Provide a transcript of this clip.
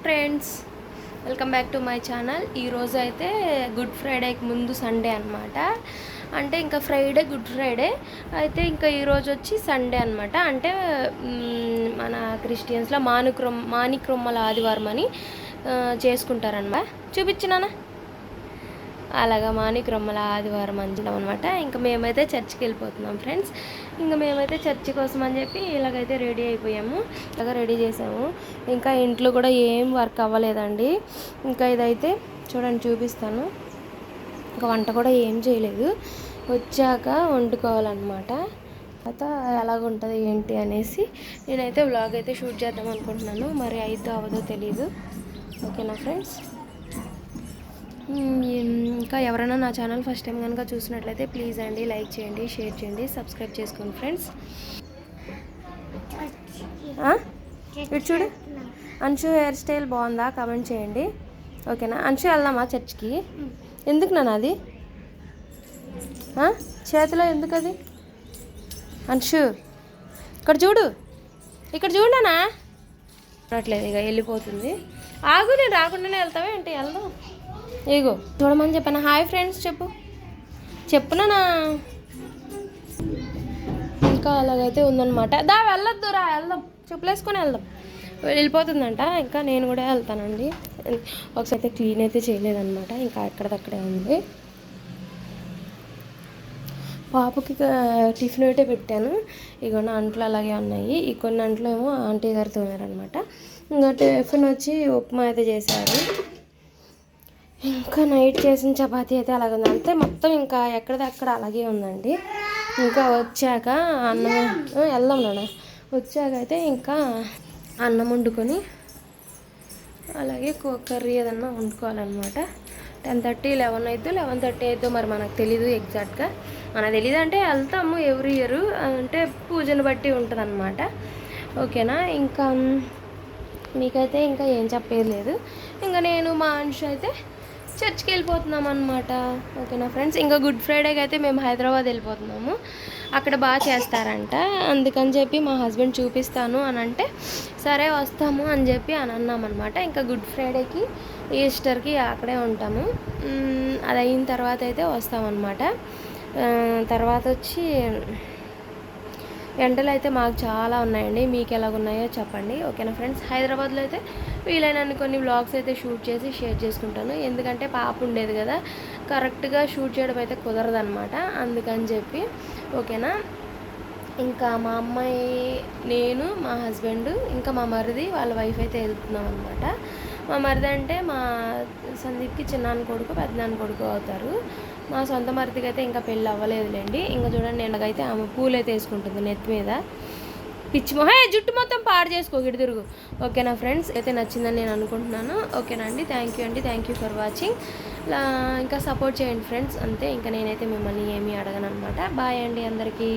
Friends, welcome back to my channel. ఈరోజు అయితే good ఫ్రైడేకి ముందు సండే అనమాట. అంటే ఇంకా ఫ్రైడే గుడ్ ఫ్రైడే అయితే ఇంకా ఈరోజు వచ్చి సండే అనమాట. అంటే మన క్రిస్టియన్స్లో మాణిక్రొమ్మల ఆదివారం అని చేసుకుంటారనమాట. చూపించినానా అలాగా మాణిక్రొమ్మల ఆదివారం అంచడం అనమాట. ఇంకా మేమైతే చర్చికి వెళ్ళిపోతున్నాం ఫ్రెండ్స్. ఇంకా మేమైతే చర్చి కోసం అని చెప్పి ఇలాగైతే రెడీ అయిపోయాము. ఇలాగ రెడీ చేసాము. ఇంకా ఇంట్లో కూడా ఏం వర్క్ అవ్వలేదండి. ఇంకా ఇదైతే చూడండి చూపిస్తాను. ఇంకా వంట కూడా ఏం చేయలేదు, వచ్చాక వండుకోవాలన్నమాట. తర్వాత ఎలాగుంటుంది ఏంటి అనేసి నేనైతే వ్లాగ్ అయితే షూట్ చేద్దాం అనుకుంటున్నాను. మరి అయితే అవ్వదో తెలీదు. ఓకేనా ఫ్రెండ్స్. ఇంకా ఎవరైనా నా ఛానల్ ఫస్ట్ టైం కనుక చూసినట్లయితే ప్లీజ్ అండి లైక్ చేయండి, షేర్ చేయండి, సబ్స్క్రైబ్ చేసుకోండి ఫ్రెండ్స్. ఇటు చూడు, అంశు హెయిర్ స్టైల్ బాగుందా కామెంట్ చేయండి. ఓకేనా అంశు, వెళ్దామా చర్చ్కి? ఎందుకు నాన్న అది చేతిలో ఎందుకు అది? అంశు ఇక్కడ చూడు, ఇక్కడ చూడనా రావట్లేదు. ఇక వెళ్ళిపోతుంది. ఆగు, నేను రాకుండానే వెళ్తావా ఏంటి? వెళ్దాం. ఇగో చూడమని చెప్పాను. హాయ్ ఫ్రెండ్స్ చెప్పునా. ఇంకా అలాగైతే ఉందన్నమాట. వెళ్ళొద్దు, వెళ్దాం, చెప్పులేసుకొని వెళ్దాం. వెళ్ళిపోతుందంట. ఇంకా నేను కూడా వెళ్తానండి. ఒకసారి అయితే క్లీన్ అయితే చేయలేదన్నమాట. ఇంకా ఎక్కడదక్కడే ఉంది. పాపకి టిఫిన్ అయితే పెట్టాను. ఇగో నా అంట్లు అలాగే ఉన్నాయి. ఈ కొన్ని అంట్లు ఏమో ఆంటీ గారు తోమారనమాట. ఇంకా టిఫిన్ వచ్చి ఉప్మా అయితే చేశారు. ఇంకా నైట్ చేసిన చపాతీ అయితే అలాగే ఉంది. అంతే మొత్తం ఇంకా ఎక్కడిదక్కడ అలాగే ఉందండి. ఇంకా వచ్చాక అన్నం వెళ్దాం నాన్న. వచ్చాక అయితే ఇంకా అన్నం వండుకొని అలాగే కర్రీ ఏదన్నా వండుకోవాలన్నమాట. 10:30, 11 అయితే 11:30 అయితే మరి మనకు తెలీదు ఎగ్జాక్ట్గా. మనకు తెలీదు అంటే వెళ్తాము ఎవ్రీ ఇయర్, అంటే పూజను బట్టి ఉంటుంది అనమాట. ఓకేనా. ఇంకా మీకైతే ఇంకా ఏం చెప్పేది లేదు. ఇంకా నేను మా అంశు అయితే చర్చ్కి వెళ్ళిపోతున్నాం అనమాట. ఓకేనా ఫ్రెండ్స్. ఇంకా గుడ్ ఫ్రైడేకి అయితే మేము హైదరాబాద్ వెళ్ళిపోతున్నాము. అక్కడ బాగా చేస్తారంట. అందుకని చెప్పి మా హస్బెండ్ చూపిస్తాను అని అంటే సరే వస్తాము అని చెప్పి అని అన్నామన్నమాట. ఇంకా గుడ్ ఫ్రైడేకి ఈస్టర్కి అక్కడే ఉంటాము. అది అయిన తర్వాత అయితే వస్తామన్నమాట. తర్వాత వచ్చి ఎండలు అయితే మాకు చాలా ఉన్నాయండి. మీకు ఎలాగున్నాయో చెప్పండి. ఓకేనా ఫ్రెండ్స్. హైదరాబాద్లో అయితే వీలైనన్ని కొన్ని వ్లాగ్స్ అయితే షూట్ చేసి షేర్ చేసుకుంటాను. ఎందుకంటే పాప ఉండేది కదా, కరెక్ట్గా షూట్ చేయడం అయితే కుదరదనమాట. అందుకని చెప్పి ఓకేనా. ఇంకా మా అమ్మాయి, నేను, మా హస్బెండ్, ఇంకా మా మరిది వాళ్ళ వైఫ్ అయితే వెళ్తున్నాం అనమాట. మా మరిది అంటే మా సందీప్కి చిన్నాన్న కొడుకు, పెద్దనాన్న కొడుకు అవుతారు. మా సొంత మరిదికి అయితే ఇంకా పెళ్ళి అవ్వలేదులేండి. ఇంకా చూడండి ఎండకైతే ఆమె పూలు అయితే వేసుకుంటుంది నెత్తి మీద. జుట్టు మొత్తం పాడు చేసుకో, గిడి తిరుగు. ఓకేనా ఫ్రెండ్స్. అయితే నచ్చిందని నేను అనుకుంటున్నాను. ఓకేనా అండి. Thank you for watching. ఇంకా సపోర్ట్ చేయండి ఫ్రెండ్స్. అంతే. ఇంకా నేనైతే మిమ్మల్ని ఏమీ అడగను అనమాట. బాయ్ అండి అందరికీ.